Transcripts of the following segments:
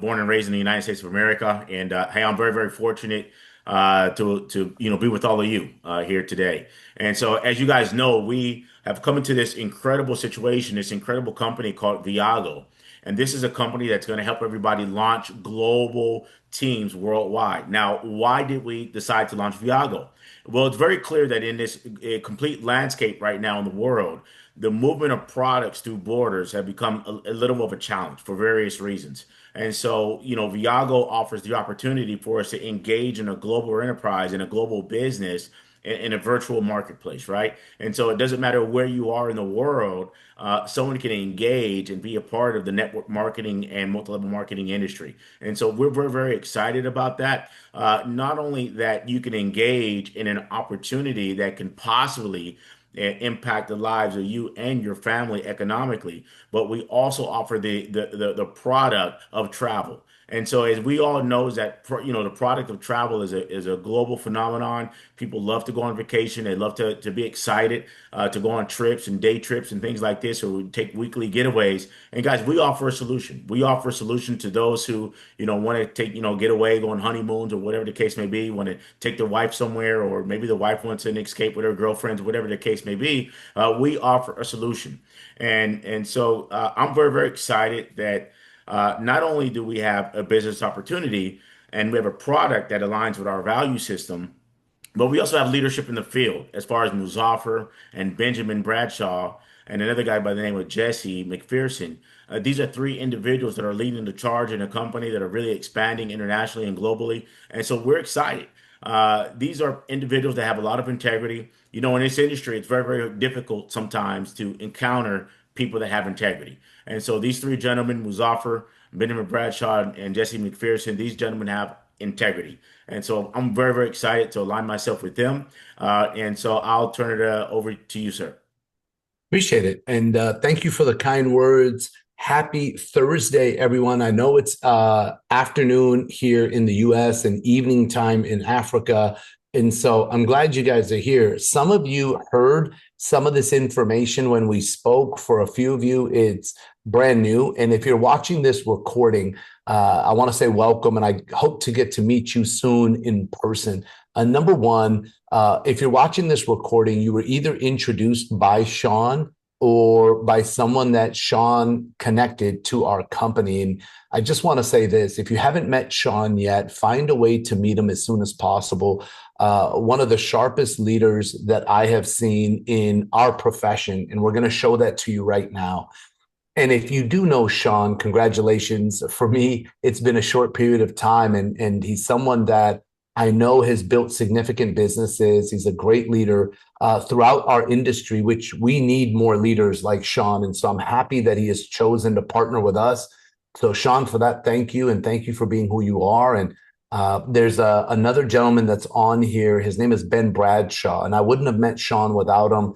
born and raised in the United States of America, and hey, I'm very, very fortunate to be with all of you here today. And so, as you guys know, we have come into this incredible situation, this incredible company called Viago, and this is a company that's going to help everybody launch global teams worldwide. Now, why did we decide to launch Viago? Well, it's very clear that in this complete landscape right now in the world, the movement of products through borders have become a little of a challenge for various reasons. And so, Viago offers the opportunity for us to engage in a global enterprise, in a global business, in a virtual marketplace, right? And so it doesn't matter where you are in the world, someone can engage and be a part of the network marketing and multi-level marketing industry. And so we're very, very excited about that. Not only that you can engage in an opportunity that can possibly impact the lives of you and your family economically, but we also offer the product of travel. And so, as we all know, is that the product of travel is a global phenomenon. People love to go on vacation. They love to be excited to go on trips and day trips and things like this, or we take weekly getaways. And guys, we offer a solution. We offer a solution to those who want to take get away, go on honeymoons or whatever the case may be. Want to take their wife somewhere, or maybe the wife wants an escape with her girlfriends, whatever the case may be. We offer a solution, and so I'm very, very excited that. Not only do we have a business opportunity and we have a product that aligns with our value system, but we also have leadership in the field as far as Muzaffer and Benjamin Bradshaw and another guy by the name of Jesse McPherson. These are three individuals that are leading the charge in a company that are really expanding internationally and globally. And so we're excited. These are individuals that have a lot of integrity. In this industry, it's very, very difficult sometimes to encounter people that have integrity. And so these three gentlemen, Muzaffer, Benjamin Bradshaw, and Jesse McPherson, these gentlemen have integrity. And so I'm very, very excited to align myself with them. And so I'll turn it over to you, sir. Appreciate it. And thank you for the kind words. Happy Thursday, everyone. I know it's afternoon here in the US and evening time in Africa. And so I'm glad you guys are here. Some of you heard some of this information when we spoke. For a few of you, it's brand new. And if you're watching this recording, I want to say welcome, and I hope to get to meet you soon in person. Number one, if you're watching this recording, you were either introduced by Sean or by someone that Sean connected to our company. And I just want to say this, if you haven't met Sean yet, find a way to meet him as soon as possible. One of the sharpest leaders that I have seen in our profession, and we're going to show that to you right now. And if you do know Sean, congratulations. For me, it's been a short period of time, and he's someone that I know has built significant businesses. He's a great leader throughout our industry, which we need more leaders like Sean. And so I'm happy that he has chosen to partner with us. So Sean, for that, thank you. And thank you for being who you are. And there's another gentleman that's on here. His name is Ben Bradshaw. And I wouldn't have met Sean without him.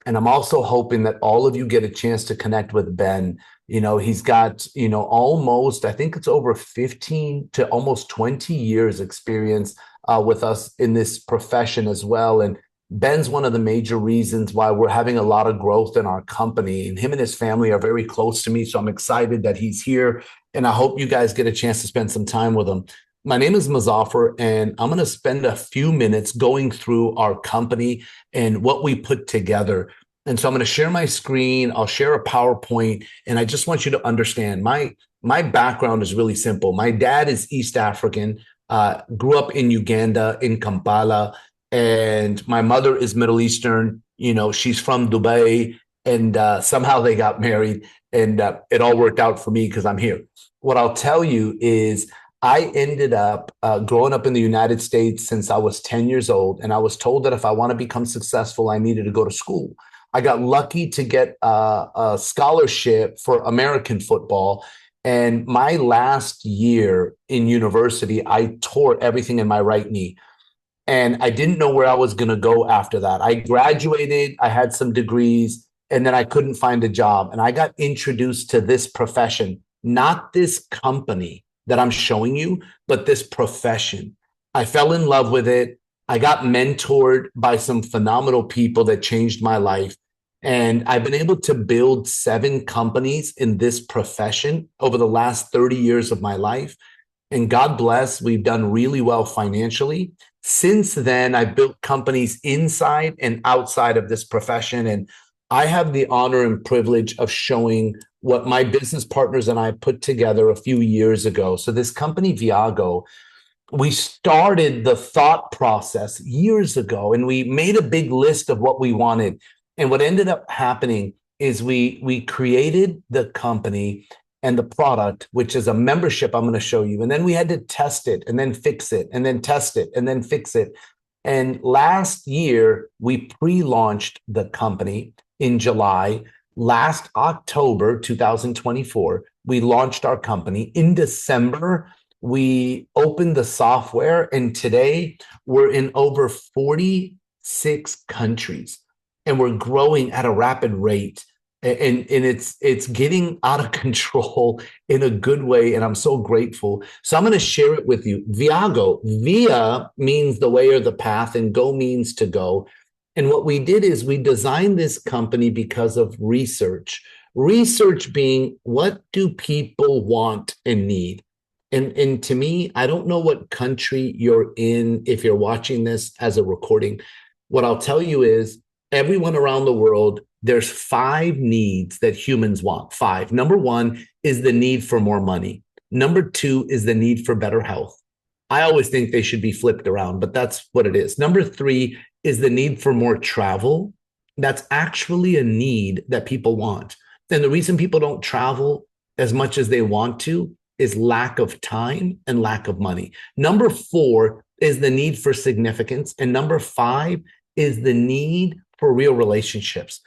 And I'm also hoping that all of you get a chance to connect with Ben. He's got, almost, I think it's over 15 to almost 20 years experience with us in this profession as well. And Ben's one of the major reasons why we're having a lot of growth in our company. And him and his family are very close to me. So I'm excited that he's here. And I hope you guys get a chance to spend some time with him. My name is Muzaffer, and I'm going to spend a few minutes going through our company and what we put together. And so I'm going to share my screen. I'll share a PowerPoint, and I just want you to understand my background is really simple. My dad is East African, grew up in Uganda, in Kampala, and my mother is Middle Eastern. She's from Dubai, and somehow they got married, and it all worked out for me because I'm here. What I'll tell you is I ended up growing up in the United States since I was 10 years old, and I was told that if I want to become successful, I needed to go to school. I got lucky to get a scholarship for American football. And my last year in university, I tore everything in my right knee. And I didn't know where I was going to go after that. I graduated, I had some degrees, and then I couldn't find a job. And I got introduced to this profession, not this company that I'm showing you, but this profession. I fell in love with it. I got mentored by some phenomenal people that changed my life. And I've been able to build 7 companies in this profession over the last 30 years of my life. And God bless, we've done really well financially. Since then, I've built companies inside and outside of this profession. And I have the honor and privilege of showing what my business partners and I put together a few years ago. So this company, Viago, we started the thought process years ago, and we made a big list of what we wanted. And what ended up happening is we created the company and the product, which is a membership I'm going to show you. And then we had to test it and then fix it and then test it and then fix it. And last year, we pre-launched the company in July. Last October 2024, we launched our company. In December, we opened the software, and today we're in over 46 countries, and we're growing at a rapid rate. And it's getting out of control in a good way, and I'm so grateful. So I'm going to share it with you. Viago, via means the way or the path, and go means to go. And what we did is we designed this company because of research. Research being, what do people want and need? And to me, I don't know what country you're in if you're watching this as a recording. What I'll tell you is everyone around the world, there's 5 needs that humans want. 5. Number 1 is the need for more money. Number 2 is the need for better health. I always think they should be flipped around, but that's what it is. Number 3 is the need for more travel. That's actually a need that people want. And the reason people don't travel as much as they want to is lack of time and lack of money. Number 4 is the need for significance. And number 5 is the need for real relationships.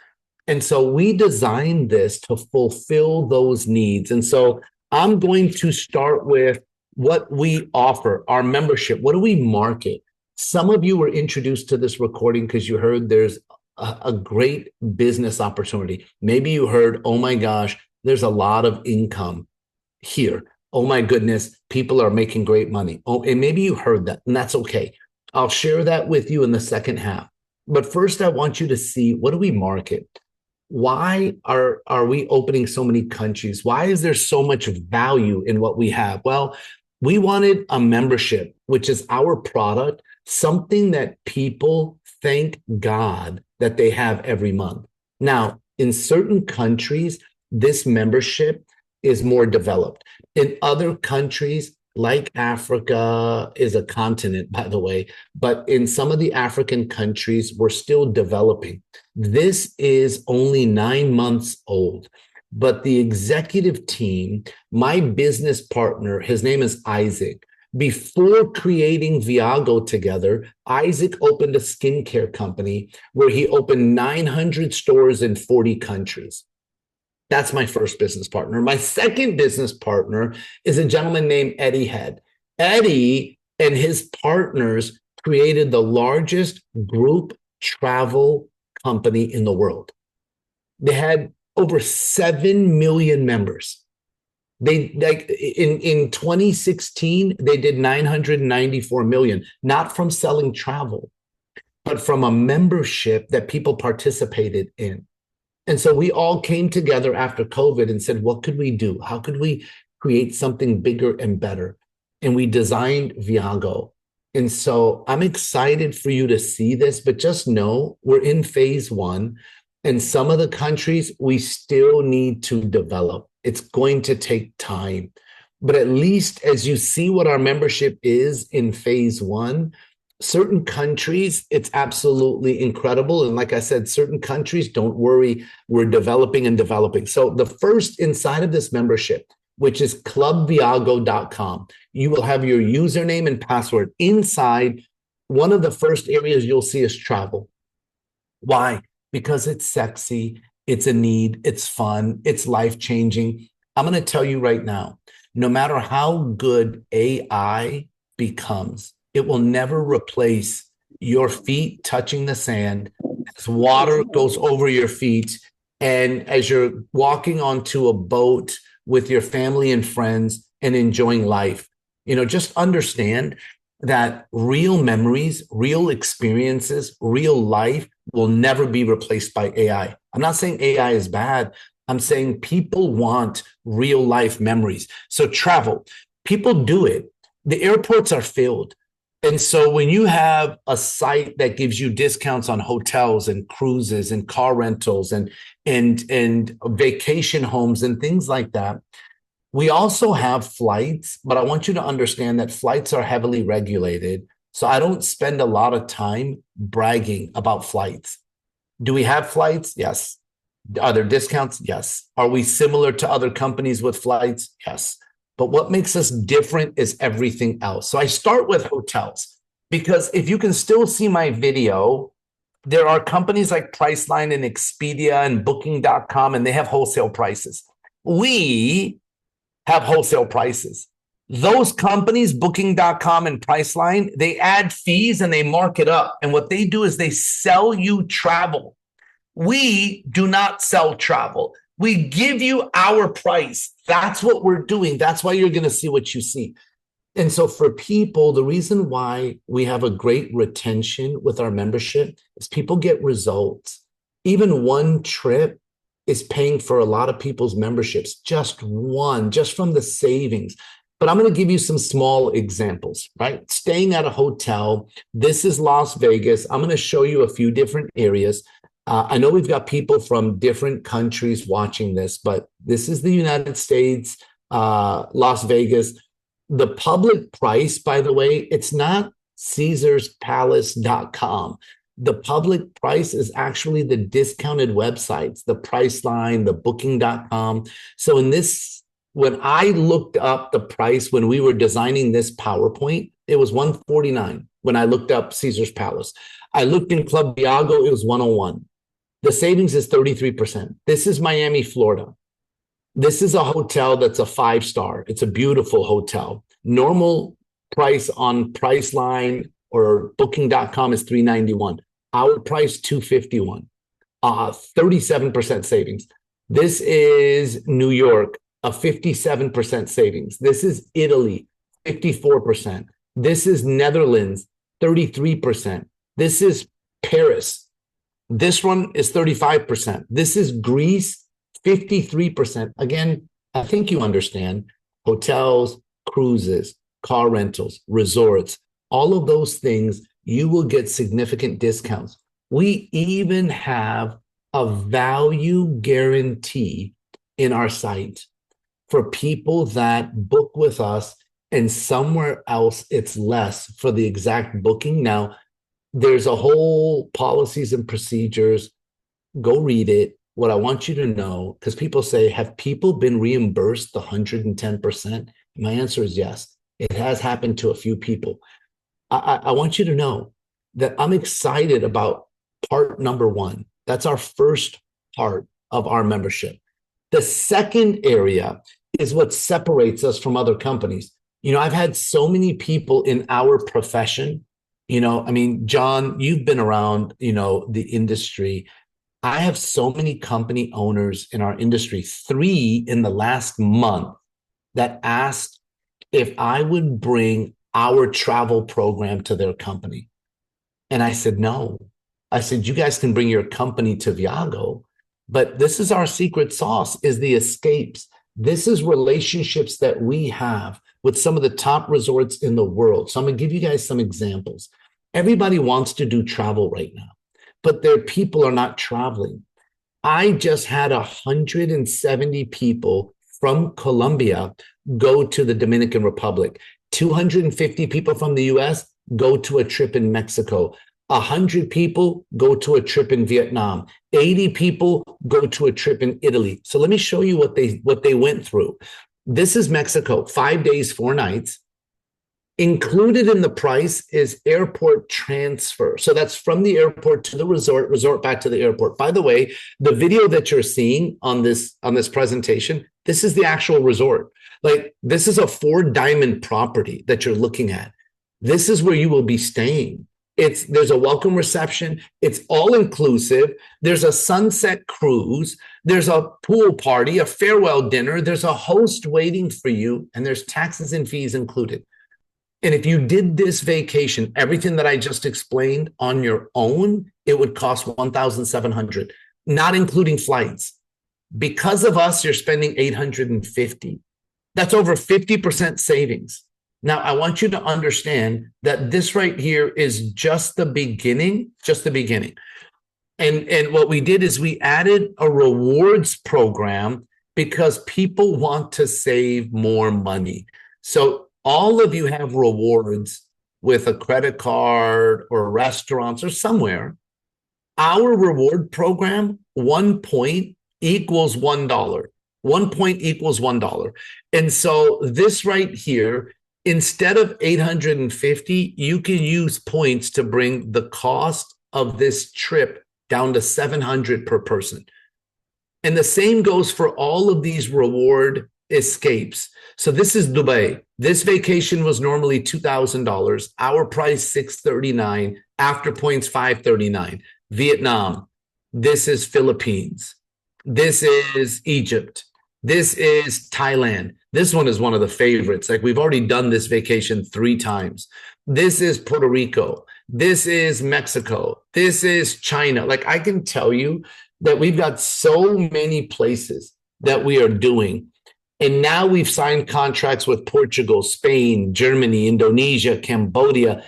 And so we designed this to fulfill those needs. And so I'm going to start with what we offer, our membership. What do we market? Some of you were introduced to this recording because you heard there's a great business opportunity. Maybe you heard, oh my gosh, there's a lot of income here. Oh my goodness, people are making great money. Oh, and maybe you heard that, and that's okay. I'll share that with you in the second half. But first, I want you to see, what do we market? Why are we opening so many countries? Why is there so much value in what we have? Well, we wanted a membership, which is our product, something that people thank God that they have every month. Now, in certain countries, this membership is more developed. In other countries, like Africa is a continent, by the way, but in some of the African countries, we're still developing. This is only 9 months old, but the executive team, my business partner, his name is Isaac. Before creating Viago together, Isaac opened a skincare company where he opened 900 stores in 40 countries. That's my first business partner. My second business partner is a gentleman named Eddie Head. Eddie and his partners created the largest group travel company in the world. They had over 7 million members. They like in 2016, they did 994 million, not from selling travel, but from a membership that people participated in. And so we all came together after COVID and said, what could we do? How could we create something bigger and better? And we designed Viago. And so I'm excited for you to see this, but just know we're in phase 1. And some of the countries we still need to develop. It's going to take time. But at least as you see what our membership is in phase 1, certain countries, it's absolutely incredible. And like I said, certain countries, don't worry, we're developing and developing. So the first inside of this membership, which is clubviago.com, you will have your username and password. Inside, one of the first areas you'll see is travel. Why? Because it's sexy, it's a need, it's fun, it's life-changing. I'm going to tell you right now, no matter how good AI becomes, it will never replace your feet touching the sand as water goes over your feet and as you're walking onto a boat with your family and friends and enjoying life. You know, just understand that real memories, real experiences, real life will never be replaced by AI. I'm not saying AI is bad. I'm saying people want real life memories. So travel, people do it. The airports are filled. And so when you have a site that gives you discounts on hotels and cruises and car rentals and vacation homes and things like that, we also have flights, but I want you to understand that flights are heavily regulated. So I don't spend a lot of time bragging about flights. Do we have flights? Yes. Are there discounts? Yes. Are we similar to other companies with flights? Yes. But what makes us different is everything else. So I start with hotels because if you can still see my video, there are companies like Priceline and Expedia and Booking.com, and they have wholesale prices. We have wholesale prices. Those companies, Booking.com and Priceline, they add fees and they mark it up. And what they do is they sell you travel. We do not sell travel. We give you our price. That's what we're doing. That's why you're going to see what you see. And so for people, the reason why we have a great retention with our membership is people get results. Even one trip is paying for a lot of people's memberships, just one, just from the savings. But I'm going to give you some small examples, right? Staying at a hotel. This is Las Vegas. I'm going to show you a few different areas. I know we've got people from different countries watching this, but this is the United States, Las Vegas. The public price, by the way, it's not CaesarsPalace.com. The public price is actually the discounted websites, the Priceline, the Booking.com. So when I looked up the price when we were designing this PowerPoint, it was $149 when I looked up Caesars Palace. I looked in Club Viago, it was $101. The savings is 33%. This is Miami, Florida. This is a hotel that's a 5-star. It's a beautiful hotel. Normal price on Priceline or Booking.com is $391. Our price, $251. 37% savings. This is New York, a 57% savings. This is Italy, 54%. This is Netherlands, 33%. This is Paris. This one is 35%. This is Greece, 53%. Again, I think you understand. Hotels, cruises, car rentals, resorts, all of those things, you will get significant discounts. We even have a value guarantee in our site for people that book with us and somewhere else it's less for the exact booking. Now, there's a whole policies and procedures. Go read it. What I want you to know, because people say, have people been reimbursed the 110%? My answer is yes. It has happened to a few people. I want you to know that I'm excited about part number one. That's our first part of our membership. The second area is what separates us from other companies. You know, I've had so many people in our profession. You know, I mean, John, you've been around, you know, the industry. I have so many company owners in our industry, 3 in the last month, that asked if I would bring our travel program to their company. And I said, no. I said, you guys can bring your company to Viago, but this is our secret sauce, is the escapes. This is relationships that we have with some of the top resorts in the world. So I'm going to give you guys some examples. Everybody wants to do travel right now, but their people are not traveling. I just had 170 people from Colombia go to the Dominican Republic. 250 people from the US go to a trip in Mexico. 100 people go to a trip in Vietnam. 80 people go to a trip in Italy. So let me show you what they went through. This is Mexico, 5 days, 4 nights. Included in the price is airport transfer. So that's from the airport to the resort back to the airport. By the way, the video that you're seeing on this presentation, this is the actual resort. Like, this is a 4-diamond property that you're looking at. This is where you will be staying. There's a welcome reception. It's all inclusive. There's a sunset cruise. There's a pool party, a farewell dinner. There's a host waiting for you, and there's taxes and fees included. And if you did this vacation, everything that I just explained on your own, it would cost $1,700. not including flights. Because of us, you're spending 850. That's over 50% savings. Now, I want you to understand that this right here is just the beginning, just the beginning. And what we did is we added a rewards program because people want to save more money. So all of you have rewards with a credit card or restaurants or somewhere. Our reward program, 1 point equals $1. 1 point equals $1. And so this right here, instead of 850, you can use points to bring the cost of this trip down to 700 per person. And the same goes for all of these reward escapes. So this is Dubai. This vacation was normally $2,000. Our price $639. After points $539. Vietnam. This is Philippines. This is Egypt. This is Thailand. This one is one of the favorites. Like we've already done this vacation 3 times. This is Puerto Rico. This is Mexico. This is China. Like I can tell you that we've got so many places that we are doing. And now we've signed contracts with Portugal, Spain, Germany, Indonesia, Cambodia.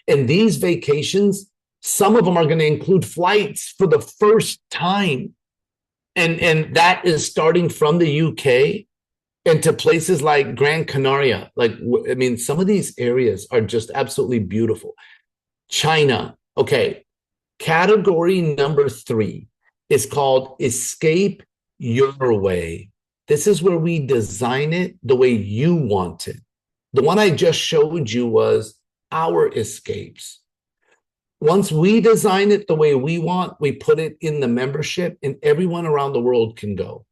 And these vacations, some of them are going to include flights for the first time. And that is starting from the UK and to places like Gran Canaria. Like, I mean, some of these areas are just absolutely beautiful. China. Okay. Category number 3 is called Escape Your Way. This is where we design it the way you want it. The one I just showed you was our escapes. Once we design it the way we want, we put it in the membership and everyone around the world can go.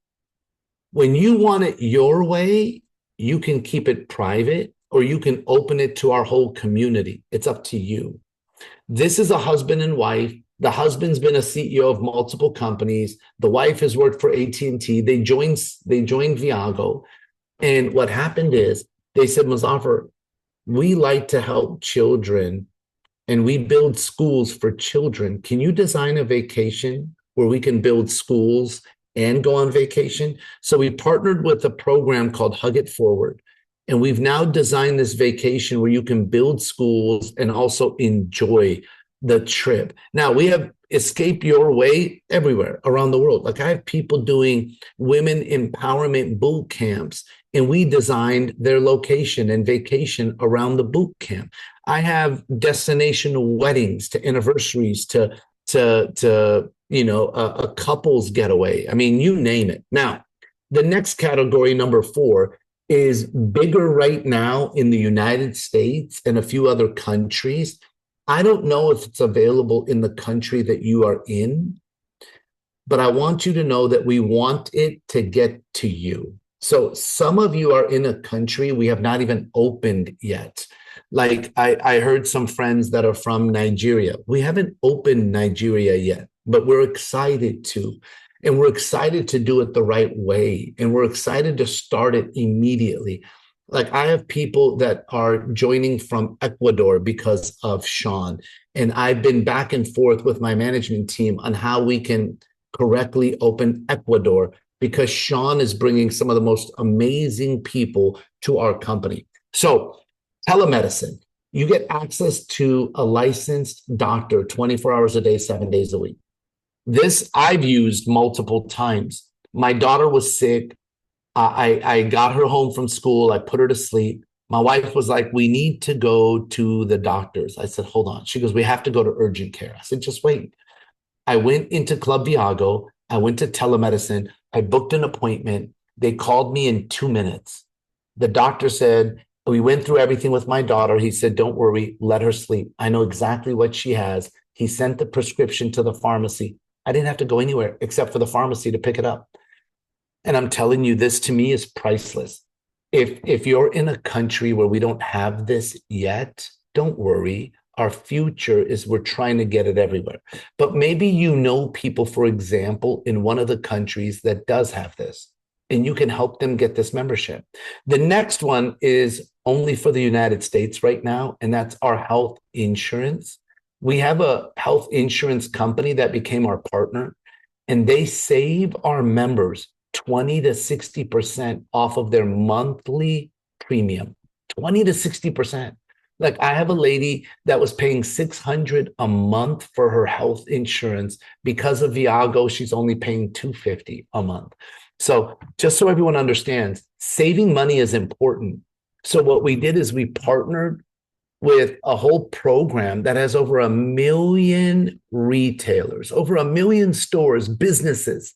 When you want it your way, you can keep it private or you can open it to our whole community. It's up to you. This is a husband and wife. The husband's been a CEO of multiple companies. The wife has worked for AT&T. They joined Viago. And what happened is they said, Muzaffar, we like to help children and we build schools for children. Can you design a vacation where we can build schools and go on vacation? So we partnered with a program called Hug It Forward. And we've now designed this vacation where you can build schools and also enjoy the trip. Now we have Escape Your Way everywhere around the world. Like I have people doing women empowerment boot camps, and we designed their location and vacation around the boot camp. I have destination weddings to anniversaries to a couple's getaway. I mean, you name it. Now, the next category, number 4, is bigger right now in the United States and a few other countries. I don't know if it's available in the country that you are in, but I want you to know that we want it to get to you. So some of you are in a country we have not even opened yet. Like I heard some friends that are from Nigeria. We haven't opened Nigeria yet, but we're excited to. And we're excited to do it the right way. And we're excited to start it immediately. Like I have people that are joining from Ecuador because of Sean. And I've been back and forth with my management team on how we can correctly open Ecuador because Sean is bringing some of the most amazing people to our company. So telemedicine, you get access to a licensed doctor 24 hours a day, 7 days a week. This I've used multiple times. My daughter was sick. I got her home from school. I put her to sleep. My wife was like, we need to go to the doctors. I said, hold on. She goes, we have to go to urgent care. I said, just wait. I went into Club Viago. I went to telemedicine. I booked an appointment. They called me in 2 minutes. The doctor said, we went through everything with my daughter. He said, don't worry, let her sleep. I know exactly what she has. He sent the prescription to the pharmacy. I didn't have to go anywhere except for the pharmacy to pick it up. And I'm telling you, this to me is priceless. If you're in a country where we don't have this yet, don't worry. Our future is we're trying to get it everywhere. But maybe you know people, for example, in one of the countries that does have this, and you can help them get this membership. The next one is only for the United States right now, and that's our health insurance. We have a health insurance company that became our partner. and they save our members 20 to 60% off of their monthly premium. 20 to 60%. Like I have a lady that was paying 600 a month for her health insurance. Because of Viago, she's only paying 250 a month. So just so everyone understands, saving money is important. So what we did is we partnered with a whole program that has over 1 million retailers, over 1 million stores, businesses,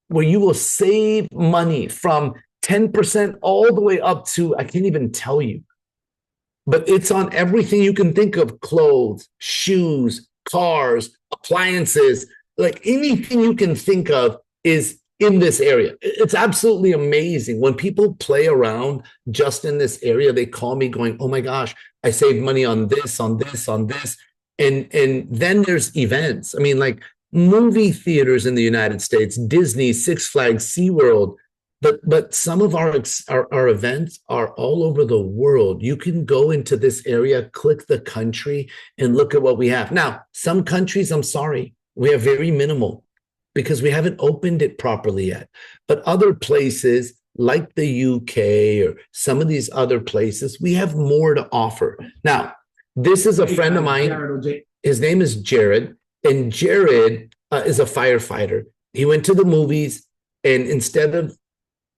where you will save money from 10% all the way up to, I can't even tell you, but it's on everything you can think of: clothes, shoes, cars, appliances, like anything you can think of is in this area. It's absolutely amazing. When people play around just in this area, they call me going, oh my gosh, I saved money on this, on this, on this. And then there's events. I mean, like movie theaters in the United States, Disney, Six Flags, SeaWorld. But some of our events are all over the world. You can go into this area, click the country, and look at what we have. Now, some countries, I'm sorry, we have very minimal because we haven't opened it properly yet. But other places like the UK or some of these other places, we have more to offer. Now, this is a friend of mine. His name is Jared, and Jared is a firefighter. He went to the movies, and instead of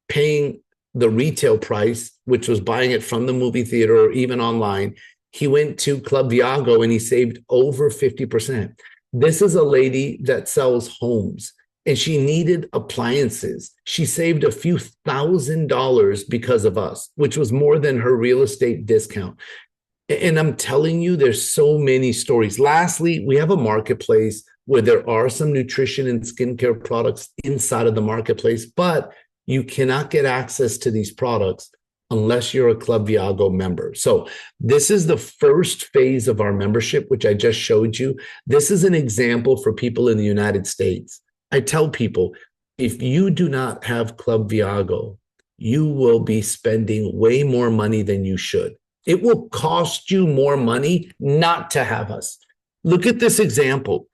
paying the retail price, which was buying it from the movie theater or even online, he went to Club Viago and he saved over 50%. This is a lady that sells homes and she needed appliances. She saved a few $1,000s because of us, which was more than her real estate discount. And I'm telling you, there's so many stories. Lastly, we have a marketplace where there are some nutrition and skincare products inside of the marketplace, but you cannot get access to these products unless you're a Club Viago member. So this is the first phase of our membership, which I just showed you. This is an example for people in the United States. I tell people, if you do not have Club Viago, you will be spending way more money than you should. It will cost you more money not to have us. Look at this example.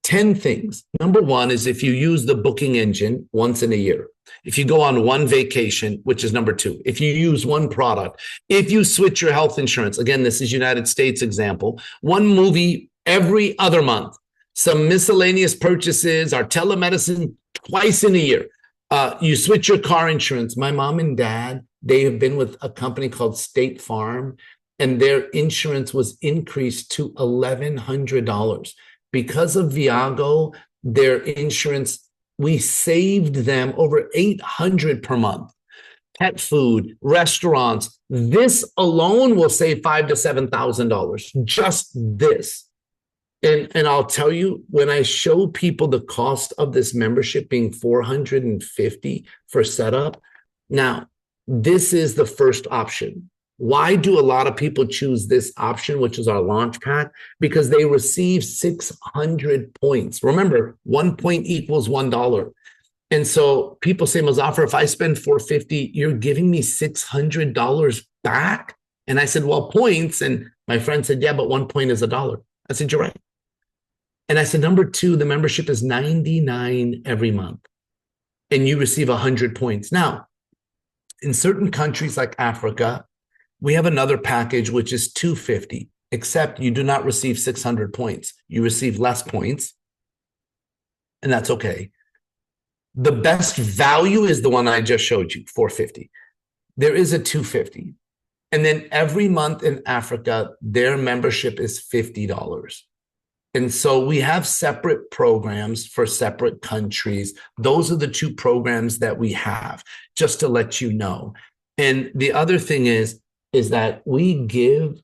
10 things. Number one is if you use the booking engine once in a year, if you go on one vacation, which is number two, if you use one product, if you switch your health insurance, again, this is United States example, one movie every other month, some miscellaneous purchases, our telemedicine twice in a year, you switch your car insurance. My mom and dad, they have been with a company called State Farm, and their insurance was increased to $1,100. Because of Viago, their insurance, we saved them over $800 per month. Pet food, restaurants, this alone will save $5,000 to $7,000. Just this. And I'll tell you, when I show people the cost of this membership being $450 for setup, now this is the first option. Why do a lot of people choose this option, which is our launch pack? Because they receive 600 points. Remember, 1 point equals $1. And so people say, Muzaffar, if I spend $450, you're giving me $600 back? And I said, well, points. And my friend said, yeah, but 1 point is $1. I said, you're right. And I said, number two, the membership is $99 every month. And you receive 100 points. Now, in certain countries like Africa, we have another package, which is $250, except you do not receive 600 points. You receive less points, and that's okay. The best value is the one I just showed you, $450. There is a $250. And then every month in Africa, their membership is $50. And so we have separate programs for separate countries. Those are the two programs that we have, just to let you know. And the other thing is that we give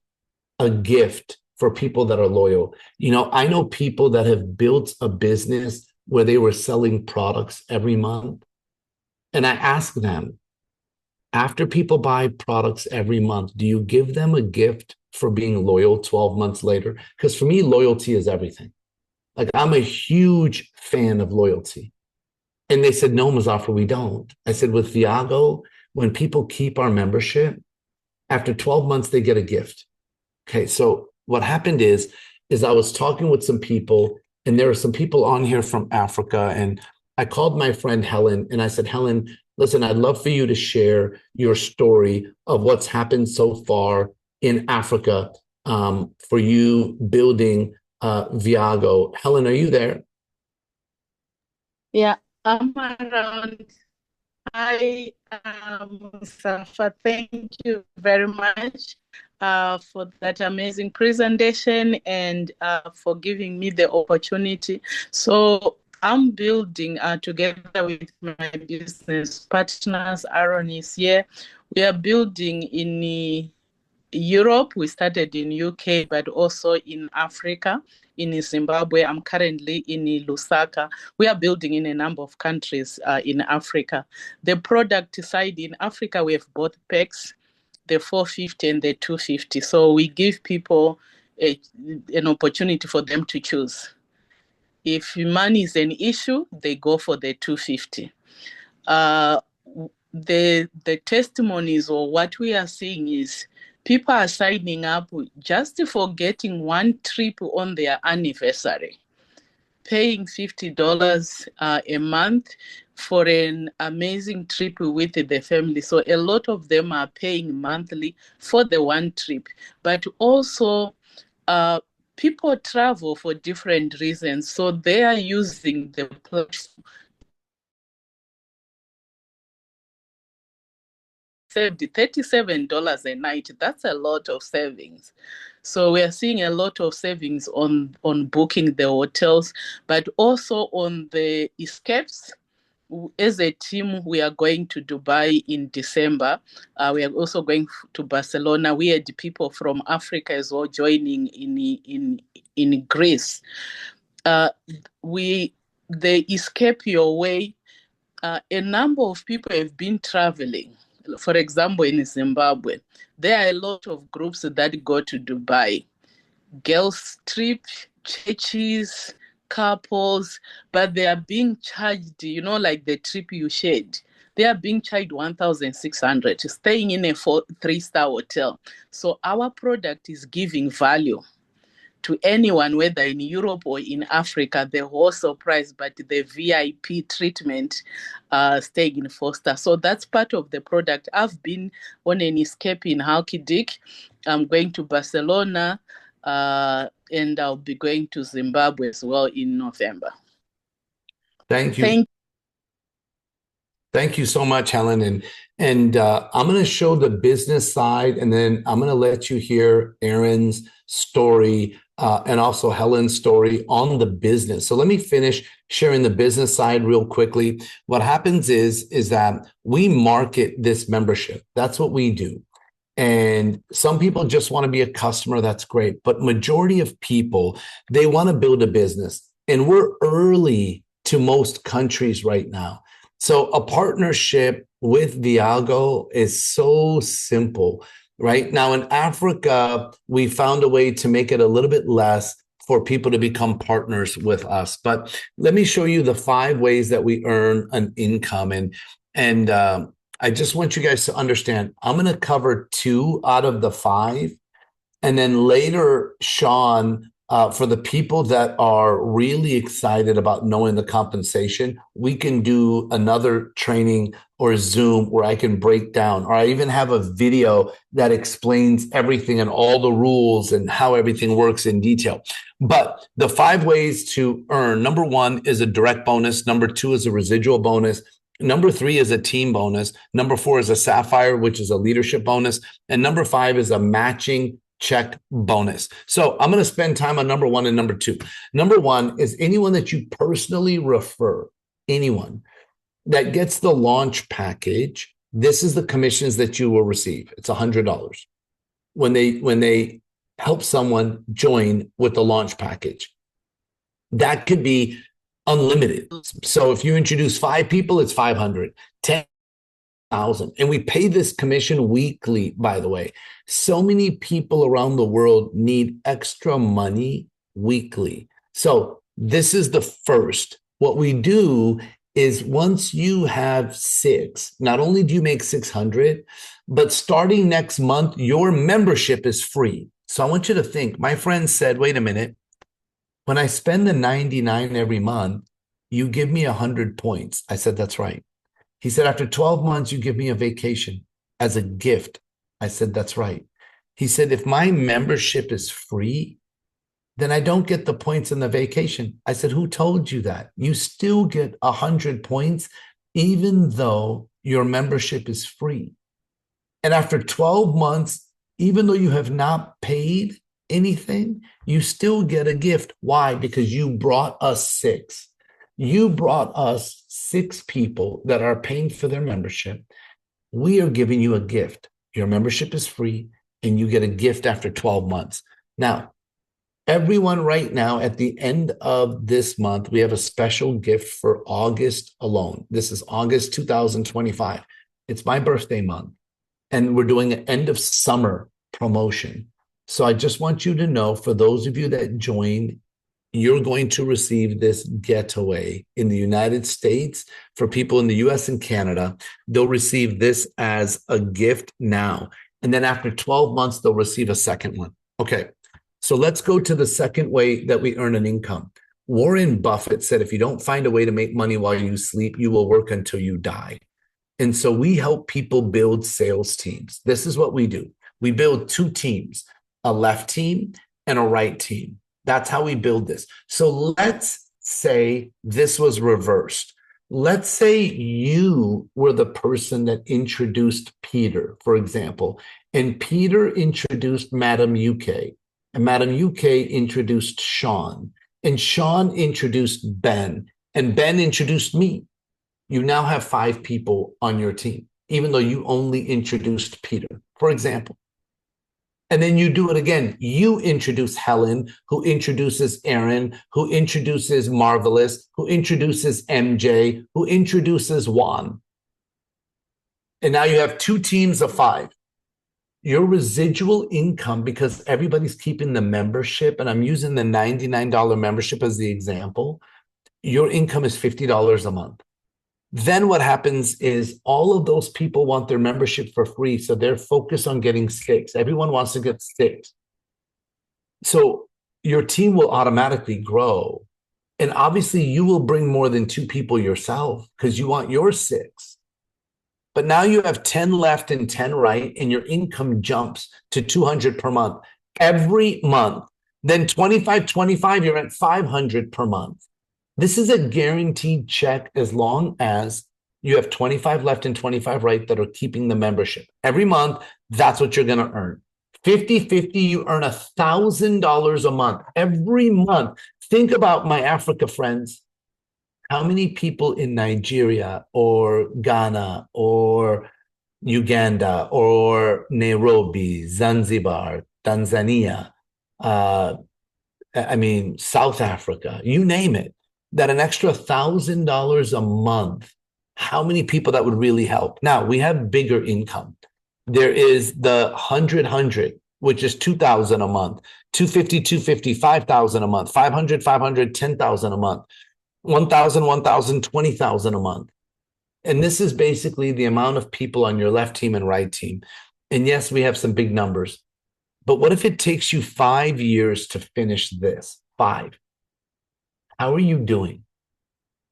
a gift for people that are loyal. You know, I know people that have built a business where they were selling products every month. And I ask them, after people buy products every month, do you give them a gift for being loyal 12 months later? Because for me, loyalty is everything. Like, I'm a huge fan of loyalty. And they said, no, Muzaffar, we don't. I said, with Viago, when people keep our membership, after 12 months, they get a gift. Okay, so what happened is I was talking with some people, And there are some people on here from Africa. And I called my friend Helen and I said, Helen, listen, I'd love for you to share your story of what's happened so far in Africa for you building Viago. Helen, are you there? Yeah, I'm around. Hi, Safa. Thank you very much for that amazing presentation and for giving me the opportunity. So I'm building together with my business partners. Aaron is here. We are building in Europe. We started in UK, but also in Africa, in Zimbabwe. I'm currently in Lusaka. We are building in a number of countries in Africa. The product side in Africa, we have both packs, the 450 and the 250. So we give people an opportunity for them to choose. If money is an issue, they go for the 250. The testimonies or what we are seeing is people are signing up just for getting one trip on their anniversary, paying $50 a month for an amazing trip with the family. So a lot of them are paying monthly for the one trip, but also people travel for different reasons. So they are using the platform saved $37 a night. That's a lot of savings. So we are seeing a lot of savings on booking the hotels, but also on the escapes. As a team, we are going to Dubai in December. We are also going to Barcelona. We had people from Africa as well joining in Greece. The Escape Your Way, a number of people have been traveling. For example, in Zimbabwe, there are a lot of groups that go to Dubai. Girls trip, churches, couples, but they are being charged, like the trip you shared. They are being charged 1,600 staying in a 3-star hotel. So our product is giving value to anyone, whether in Europe or in Africa, the whole surprise, but the VIP treatment, staying in Foster. So that's part of the product. I've been on an escape in Halkidiki. I'm going to Barcelona, and I'll be going to Zimbabwe as well in November. Thank you. Thank you so much, Helen. And I'm going to show the business side, and then I'm going to let you hear Aaron's story and also Helen's story on the business. So let me finish sharing the business side real quickly. What happens is that we market this membership. That's what we do. And some people just want to be a customer. That's great. But majority of people, they want to build a business. And we're early to most countries right now. So a partnership with Viago is so simple. Right now in Africa, we found a way to make it a little bit less for people to become partners with us. But let me show you the 5 ways that we earn an income. And I just want you guys to understand, I'm going to cover 2 out of the 5. And then later, Sean, for the people that are really excited about knowing the compensation, we can do another training or Zoom where I can break down, or I even have a video that explains everything and all the rules and how everything works in detail. But the 5 ways to earn, number 1 is a direct bonus. Number 2 is a residual bonus. Number 3 is a team bonus. Number 4 is a sapphire, which is a leadership bonus. And number 5 is a matching check bonus. So I'm going to spend time on number 1 and number 2. Number 1 is anyone that you personally refer, anyone that gets the launch package. This is the commissions that you will receive. It's $100 when they help someone join with the launch package. That could be unlimited. So if you introduce 5 people, it's 500, 10,000. And we pay this commission weekly, by the way. So many people around the world need extra money weekly. So this is the first. What we do is once you have 6, not only do you make 600, but starting next month, your membership is free. So I want you to think, my friend said, wait a minute, When I spend the 99 every month, you give me 100 points. I said, that's right. He said, after 12 months, you give me a vacation as a gift. I said, that's right. He said, if my membership is free, then I don't get the points in the vacation. I said, who told you that? You still get 100 points, even though your membership is free. And after 12 months, even though you have not paid anything, you still get a gift. Why? Because you brought us six. You brought us six people that are paying for their membership. We are giving you a gift. Your membership is free, and you get a gift after 12 months. Now, everyone right now, at the end of this month, we have a special gift for August alone. This is August 2025. It's my birthday month, and we're doing an end of summer promotion. So I just want you to know, for those of you that joined, you're going to receive this getaway in the United States. For people in the US and Canada, they'll receive this as a gift now. And then after 12 months, they'll receive a second one. Okay, so let's go to the second way that we earn an income. Warren Buffett said, if you don't find a way to make money while you sleep, you will work until you die. And so we help people build sales teams. This is what we do. We build two teams, a left team and a right team. That's how we build this. So let's say this was reversed. Let's say you were the person that introduced Peter, for example, and Peter introduced Madam UK, and Madam UK introduced Sean, and Sean introduced Ben, and Ben introduced me. You now have 5 people on your team, even though you only introduced Peter, for example. And then you do it again. You introduce Helen, who introduces Aaron, who introduces Marvelous, who introduces MJ, who introduces Juan. And now you have 2 teams of 5. Your residual income, because everybody's keeping the membership, and I'm using the $99 membership as the example, your income is $50 a month. Then what happens is all of those people want their membership for free, so they're focused on getting 6. Everyone wants to get 6. So your team will automatically grow. And obviously you will bring more than 2 people yourself because you want your 6. But now you have 10 left and 10 right, and your income jumps to $200 per month every month. Then 25, you're at $500 per month. This is a guaranteed check as long as you have 25 left and 25 right that are keeping the membership. Every month, that's what you're going to earn. 50-50, you earn $1,000 a month every month. Think about my Africa friends. How many people in Nigeria or Ghana or Uganda or Nairobi, Zanzibar, Tanzania, South Africa, you name it, that an extra $1,000 a month, how many people that would really help? Now, we have bigger income. There is the 100, which is $2,000 a month, 250, $5,000 a month, 500, $10,000 a month, 1,000, $20,000 a month. And this is basically the amount of people on your left team and right team. And yes, we have some big numbers, but what if it takes you 5 years to finish this? 5. How are you doing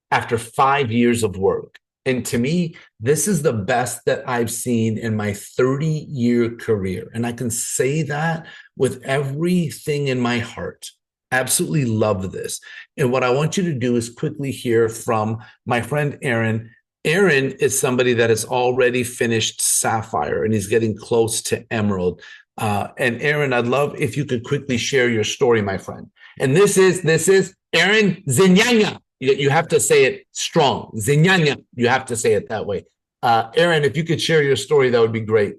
after 5 years of work? And to me, this is the best that I've seen in my 30-year career. And I can say that with everything in my heart. Absolutely love this. And what I want you to do is quickly hear from my friend Aaron. Aaron is somebody that has already finished Sapphire, and he's getting close to Emerald. And Aaron, I'd love if you could quickly share your story, my friend. And this is Aaron Zinyanya. You have to say it strong. Zinyanya. You have to say it that way. Aaron, if you could share your story, that would be great.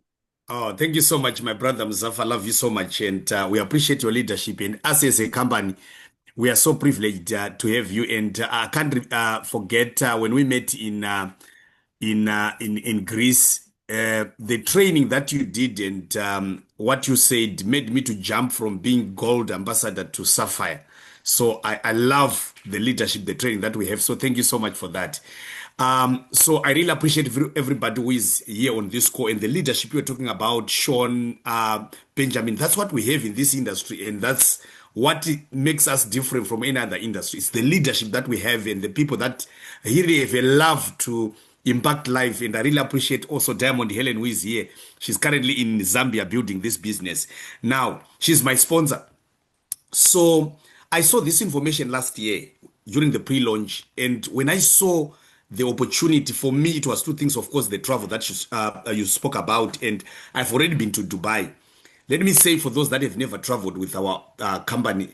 Oh, thank you so much, my brother Muzaff. I love you so much, and we appreciate your leadership. And us as a company, we are so privileged to have you. And I can't forget when we met in Greece, the training that you did and what you said made me to jump from being gold ambassador to sapphire. So I love the leadership, the training that we have. So thank you so much for that. So I really appreciate everybody who is here on this call and the leadership you're talking about, Sean, Benjamin. That's what we have in this industry, and that's what makes us different from any other industry. It's the leadership that we have and the people that really have a love to impact life. And I really appreciate also Diamond Helen, who is here. She's currently in Zambia building this business. Now, she's my sponsor. So I saw this information last year during the pre-launch, and when I saw the opportunity, for me, it was two things. Of course, the travel that you spoke about, and I've already been to Dubai. Let me say, for those that have never traveled with our company,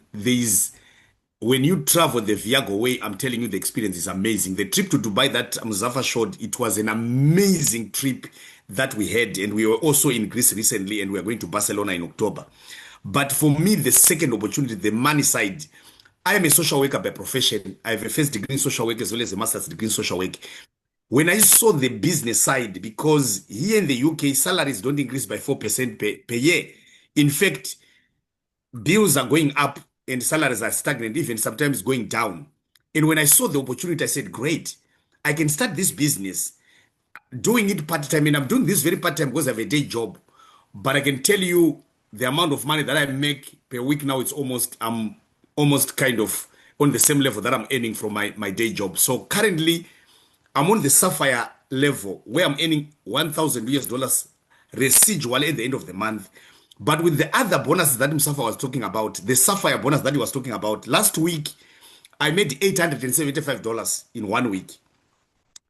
when you travel the Viago way, I'm telling you, the experience is amazing. The trip to Dubai that Muzafa showed, it was an amazing trip that we had, and we were also in Greece recently, and we are going to Barcelona in October. But for me, the second opportunity, the money side, I am a social worker by profession. I have a first degree in social work as well as a master's degree in social work. When I saw the business side, because here in the UK, salaries don't increase by 4% per year. In fact, bills are going up and salaries are stagnant, even sometimes going down. And when I saw the opportunity, I said, great, I can start this business doing it part-time. And I'm doing this very part-time because I have a day job. But I can tell you the amount of money that I make per week now, it's almost kind of on the same level that I'm earning from my day job. So currently, I'm on the Sapphire level where I'm earning 1,000 US dollars residual at the end of the month. But with the other bonuses that Musafa was talking about, the Sapphire bonus that he was talking about, last week, I made $875 in 1 week.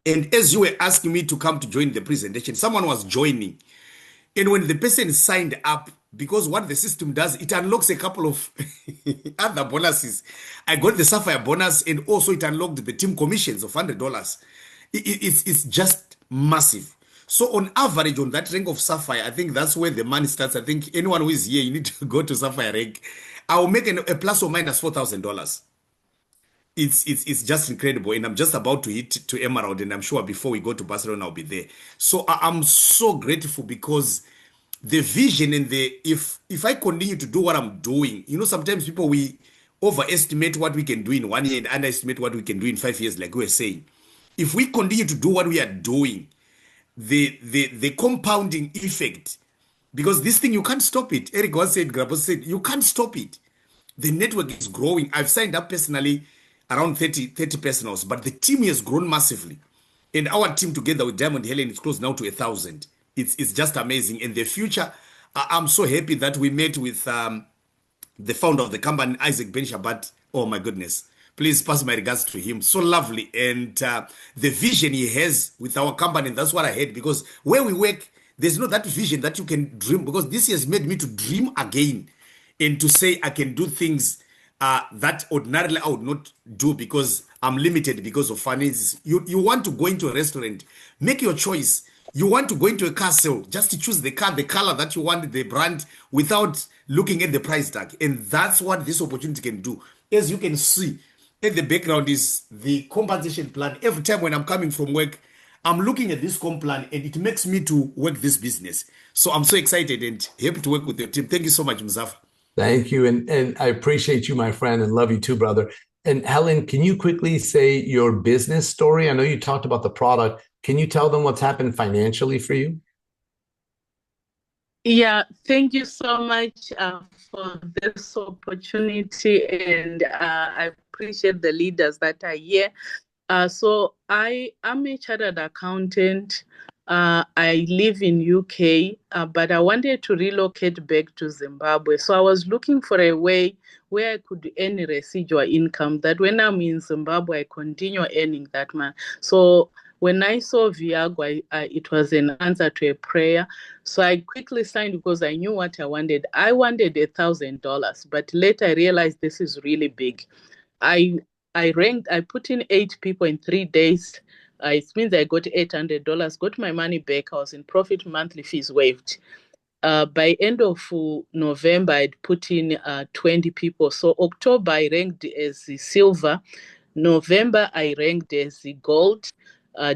And as you were asking me to come to join the presentation, someone was joining. And when the person signed up, because what the system does, it unlocks a couple of other bonuses. I got the Sapphire bonus, and also it unlocked the team commissions of $100. It's just massive. So on average, on that rank of Sapphire, I think that's where the money starts. I think anyone who is here, you need to go to Sapphire rank. I'll make a plus or minus $4,000. It's just incredible, and I'm just about to hit to Emerald, and I'm sure before we go to Barcelona, I'll be there. So I'm so grateful because the vision and if I continue to do what I'm doing, sometimes people, we overestimate what we can do in 1 year and underestimate what we can do in 5 years, like we were saying. If we continue to do what we are doing, the compounding effect, because this thing, you can't stop it. Eric once said, Grabo said, you can't stop it. The network is growing. I've signed up personally around 30 personals, but the team has grown massively. And our team together with Diamond Helen is close now to 1,000. It's just amazing. In the future, I'm so happy that we met with the founder of the company, Isaac Ben Shabat. Oh my goodness. Please pass my regards to him. So lovely. And the vision he has with our company, that's what I had. Because where we work, there's not that vision that you can dream. Because this has made me to dream again and to say I can do things that ordinarily I would not do because I'm limited because of finances. You want to go into a restaurant, make your choice. You want to go into a car sale, just to choose the car, the color that you want, the brand, without looking at the price tag. And that's what this opportunity can do. As you can see, in the background is the compensation plan. Every time when I'm coming from work, I'm looking at this comp plan, and it makes me to work this business. So I'm so excited and happy to work with your team. Thank you so much, Muzafa. Thank you. And I appreciate you, my friend, and love you too, brother. And Helen, can you quickly say your business story? I know you talked about the product. Can you tell them what's happened financially for you? Yeah, thank you so much for this opportunity, and I appreciate the leaders that are here. So I am a chartered accountant. I live in UK, but I wanted to relocate back to Zimbabwe. So I was looking for a way where I could earn residual income, that when I'm in Zimbabwe, I continue earning that money. So when I saw Viago, it was an answer to a prayer. So I quickly signed because I knew what I wanted. I wanted $1,000, but later I realized this is really big. I put in 8 people in 3 days. It means I got $800, got my money back. I was in profit, monthly fees waived. By end of November, I'd put in 20 people. So October, I ranked as the silver. November, I ranked as the gold.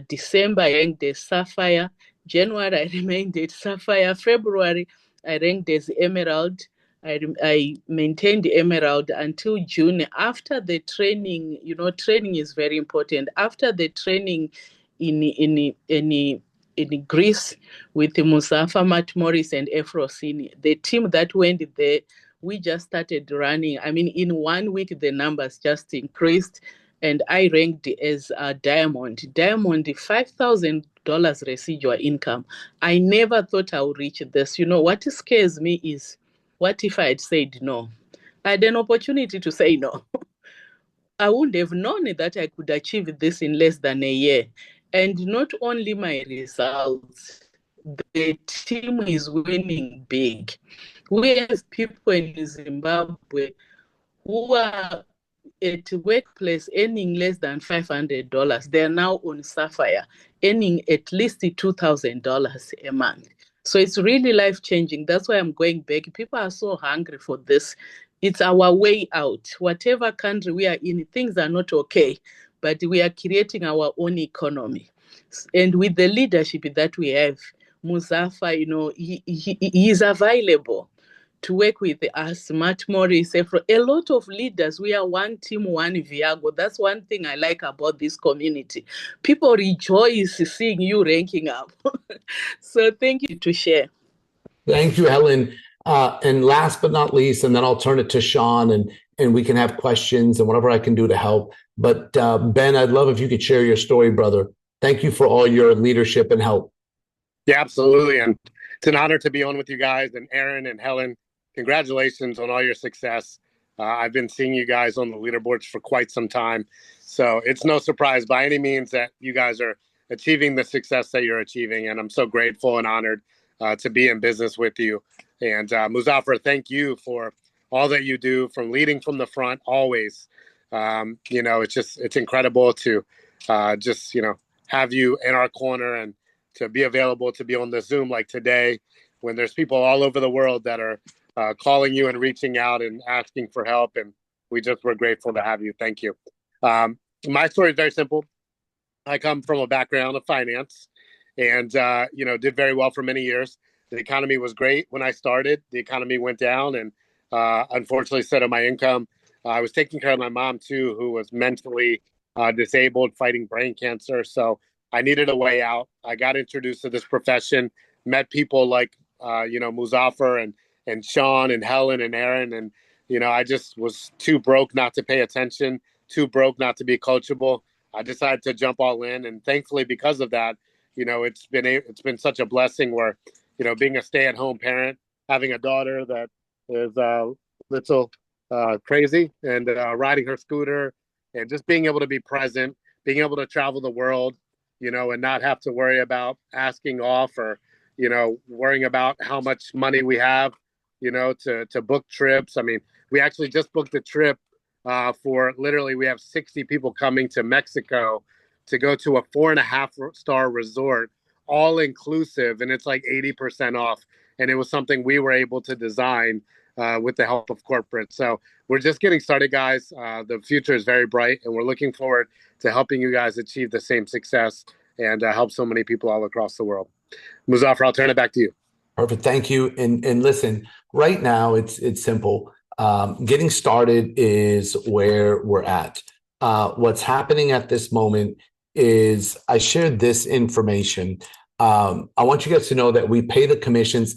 December, I ranked as sapphire. January, I remained at sapphire. February, I ranked as emerald. I maintained the emerald until June. After the training, training is very important. After the training in Greece with Musafa, Matt Morris, and Efrosini. The team that went there, we just started running. I mean, in 1 week, the numbers just increased, and I ranked as a diamond. Diamond, $5,000 residual income. I never thought I would reach this. You know, what scares me is, what if I had said no? I had an opportunity to say no. I wouldn't have known that I could achieve this in less than a year. And not only my results, the team is winning big. We have people in Zimbabwe who are at workplace earning less than $500. They're now on Sapphire, earning at least $2,000 a month. So it's really life-changing. That's why I'm going back. People are so hungry for this. It's our way out. Whatever country we are in, things are not okay, but we are creating our own economy. And with the leadership that we have, Muzafa, you know, he is available to work with us, Matt Morris, a lot of leaders. We are one team, one Viago. That's one thing I like about this community. People rejoice seeing you ranking up. So thank you to share. Thank you, Helen. And last but not least, and then I'll turn it to Sean, and we can have questions and whatever I can do to help. But Ben, I'd love if you could share your story, brother. Thank you for all your leadership and help. Yeah, absolutely. And it's an honor to be on with you guys. And Aaron and Helen, congratulations on all your success. I've been seeing you guys on the leaderboards for quite some time. So it's no surprise by any means that you guys are achieving the success that you're achieving. And I'm so grateful and honored to be in business with you. And Muzaffar, thank you for all that you do, from leading from the front always. You know, it's incredible to just, you know, have you in our corner and to be available to be on the Zoom like today, when there's people all over the world that are calling you and reaching out and asking for help. And we're grateful to have you. Thank you. My story is very simple. I come from a background of finance and, you know, did very well for many years. The economy was great when I started. The economy went down and unfortunately set on my income. I was taking care of my mom too, who was mentally disabled, fighting brain cancer. So I needed a way out. I got introduced to this profession, met people like, you know, Muzaffar and Sean and Helen and Aaron. And, you know, I just was too broke not to pay attention, too broke not to be coachable. I decided to jump all in. And thankfully, because of that, you know, it's been such a blessing where, you know, being a stay-at-home parent, having a daughter that is little crazy and riding her scooter and just being able to be present, being able to travel the world, you know, and not have to worry about asking off or, you know, worrying about how much money we have, you know, to book trips. I mean, we actually just booked a trip for literally, we have 60 people coming to Mexico to go to a 4.5-star resort, all inclusive. And it's like 80% off. And it was something we were able to design with the help of corporate. So we're just getting started, guys. The future is very bright, and we're looking forward to helping you guys achieve the same success and help so many people all across the world. Muzaffar, I'll turn it back to you. Perfect. Thank you. And listen, right now it's simple. Getting started is where we're at. What's happening at this moment is I shared this information. I want you guys to know that we pay the commissions